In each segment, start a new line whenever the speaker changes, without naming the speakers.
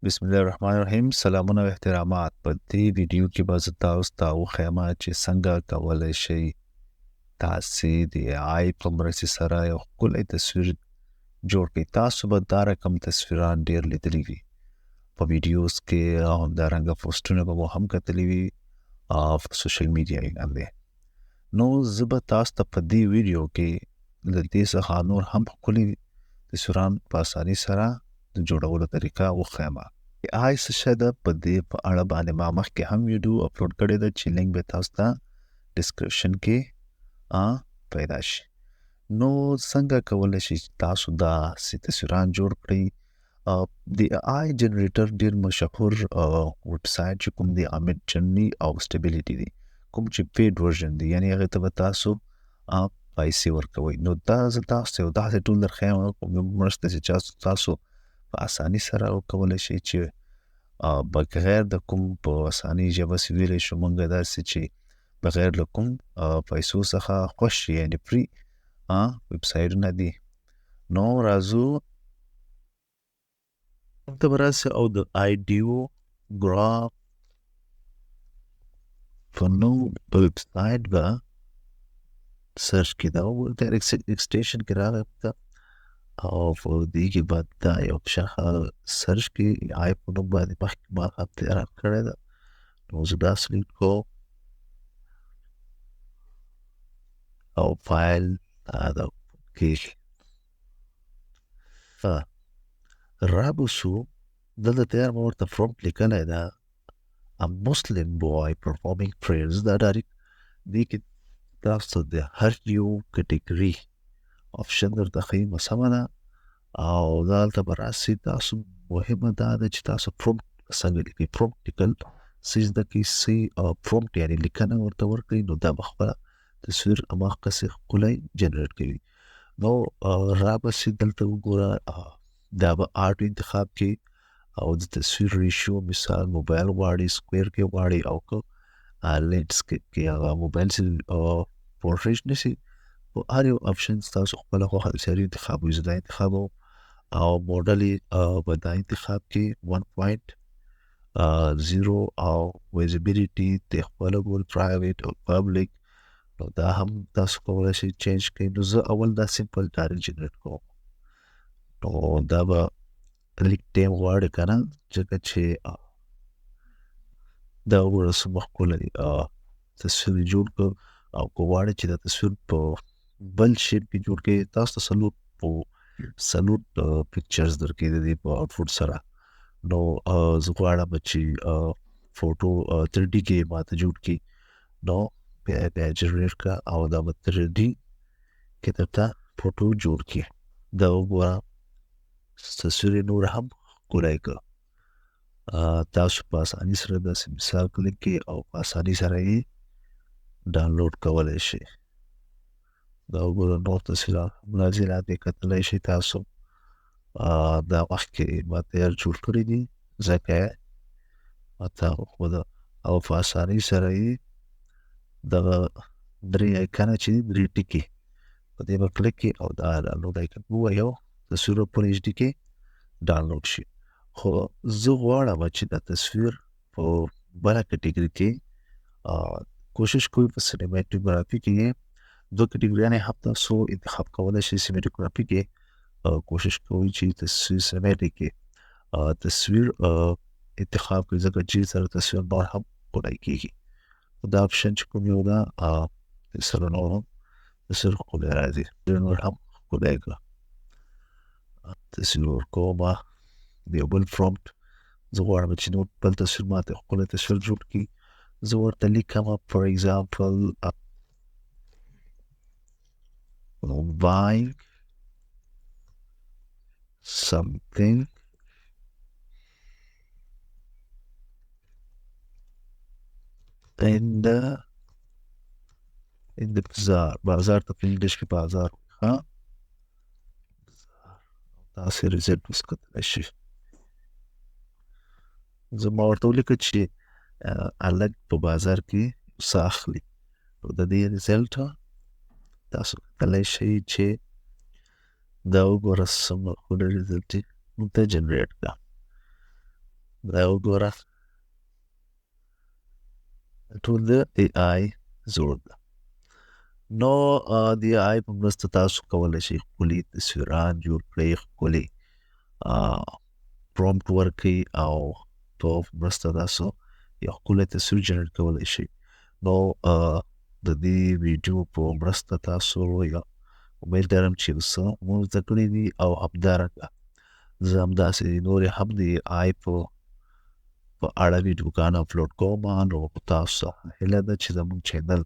بسم الله الرحمن الرحیم. سلامونه او احترامات. په دې ویډیو کې به زه تاسو ته وښیم چې څنګه کولی شئ تاسې د AI په مرستې سره یو ښکلی تصویر جوړ کړئ. تاسو به دا رقم تصویران ډېر لیدلي وي په ویډیوز کې او همدارنګه پوسټونه به مو هم کتلي وي په سوشل میډیا باندې. نو زه به تاسو ته په دې ویډیو کې له دې څخه نور هم ښکلي تصویران په اسانۍ سره د جوړولو طریقه وښیم. AI څه شی ده، په دې په اړه باندې ما مخکې هم ویډیو اپلوډ کړی ده چې لینک به تاسو ته ډسکرپشن کې پیدا شي. نو څنګه کولی شئ چې تاسو داسې تصویران جوړ کړئ؟ د AI جنریټر ډېر مشهور ویب سایټ چې کوم دی امید جرني او سټیبلیټي دی، کوم چې پیډ ورژن دی، یعنې هغې ته به تاسو پیسې ورکوئ. نو دا زه تاسو ته یو داسې ټول درښیم کوم مرسته چې تاسو په اسانۍ سره وکولی شئ چې بغیر د کوم په اسانۍ ژبه چې ویلی شو موږ داسې چې بغیر له کوم پیسو څخه خوښ شي، یعنې فری ویب سایټونه دي. نو راځو موږ ته به راسي او د آیډیو ګراف په نوم په ویب سایټ به سرچ کې دا وګورئ، ایکسټیشن کې راغی ته او په دې کې به دا یو شاخه سرچ کې آی په نوم باندې مخکې ما هم تیار کړی ده. نو زه دا سلیکټ کوم او فایل دا کې رابوسو دلته تیار ما ورته پرومپټ لیکلی ده A Muslim boy performing prayers. دا ډایرکټ دې کې تاسو ته د هر یو کټګري آپشن درته ښیي، سمه ده. او دلته به راسي تاسو مهمه دا ده چې تاسو پرومپټ څنګه لیکئ. پرومپټ لیکل څه زده کړئ، څه پرومپټ یعنې لیکنه ورته ورکړئ، نو دا به خپله تصویر هماغسې ښکلی جنریټ کوي. نو رابسي دلته وګوره، دا به آرټ انتخاب کړي او د تصویر ریشیو مثال موبایل غواړي، سکویر کې غواړي، او که لینډسکیپ کې هغه موبایل چې پورټریټ نشي، په هر یو آپشن تاسو خپله خوښه د سیاري انتخابوي. زه دا انتخابوم او موډل یې به دا انتخاب کړي 1.0 او ویزیبیلیټي ته خپله ګول پرایویټ او پبلیک. نو دا هم تاسو کولی شئ چینج کړئ. نو زه اول دا سمپل ډایرکټ جنریټ کوم. نو دا به لیک ټایم غواړي که نه، ځکه چې دا وګوره څومره ښکلی تصویر یې جوړ کړ. او که غواړئ چې دا تصویر په بل شیپ کې جوړ کړئ، تاسو ته څلور پکچرز درکوي د دې په آوټپوټ سره. نو زه غواړم چې فوټو 3D کې ماته جوړ کړي. نو بیا یې جنریټ کړه او دا به 3D کې درته فوټو جوړ کړي. دا وګوره تصویر یې نور هم ښکلی کړ. تاسو په اسانۍ سره داسې مثال کلیک کړئ او په اسانۍ سره یې ډاونلوډ کولی شئ. دا وګوره نور تصویرات هم راځي، لاندې کتلی شئ تاسو. دا مخکې ما تیار جوړ کړي دي، ځکه یې ماته وښوده او په اسانۍ سره یې دغه درې ایکنه چې دي، درې ټکي په دې به کلیک کړي او دا ډاونلوډ ایکن ووهو، تصویر به په HD کې ډاونلوډ شي. خو زه غواړم چې دا تصویر په بله کټګري کې کوشش کوئ په سینیماټوګرافي کې یې دوه کټګریانې هم تاسو انتخاب کولی شئ. سینیماټوګرافي کې کوشش کوئ چې تصویر سینیماټیک کې تصویر انتخاب کړئ، ځکه چې سره تصویر نور هم ښکلی کېږي. دا آپشن چې کوم یو ده سره نور هم تصویر ښکلی راځي، نور هم ښکلی کړه. تصویر ورکومه د یو بل پرومپټ، زه غواړم چې نور بل تصویر ماته ښکلی تصویر جوړ کړي. زه ورته لیکمه فار اګزامپل buying something in the bazaar. بازار ته په انګلیش کې بازار ښه، تاسې ریزلټ اوس کتلی شئ. زه ما ورته ولیکه چې هلک په بازار کې څه اخلي. نو د دې ریزلټ تاسو کتلی شئ چې دا وګوره څومره ښکلی ریزلټ یې موږ ته جنریټ کړه. دا وګوره ټول د AI زوړ ده. نو د AI په مرسته تاسو کولی شئ ښکلي تصویران جوړ کړئ، ښکلي پرومپټ ورکړئ او په مرسته تاسو یو ښکلی تصویر جنریټ کولی شئ. نو د دې ویډیو په مرسته تاسو یا امید لرم چې یو څه مو زده کړي دي او همدارنګه زه همداسې نورې هم د AI په اړه ویډیوګانې اپلوډ کوم. نو تاسو څخه هیله ده چې زموږ چینل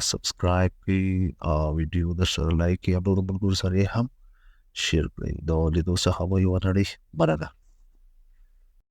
سبسکرایب کړئ، ویډیو درسره لایک کړئ او نورو ملګرو سره یې هم شیر کړئ. د لیدو څخه مو یوه نړۍ مننه.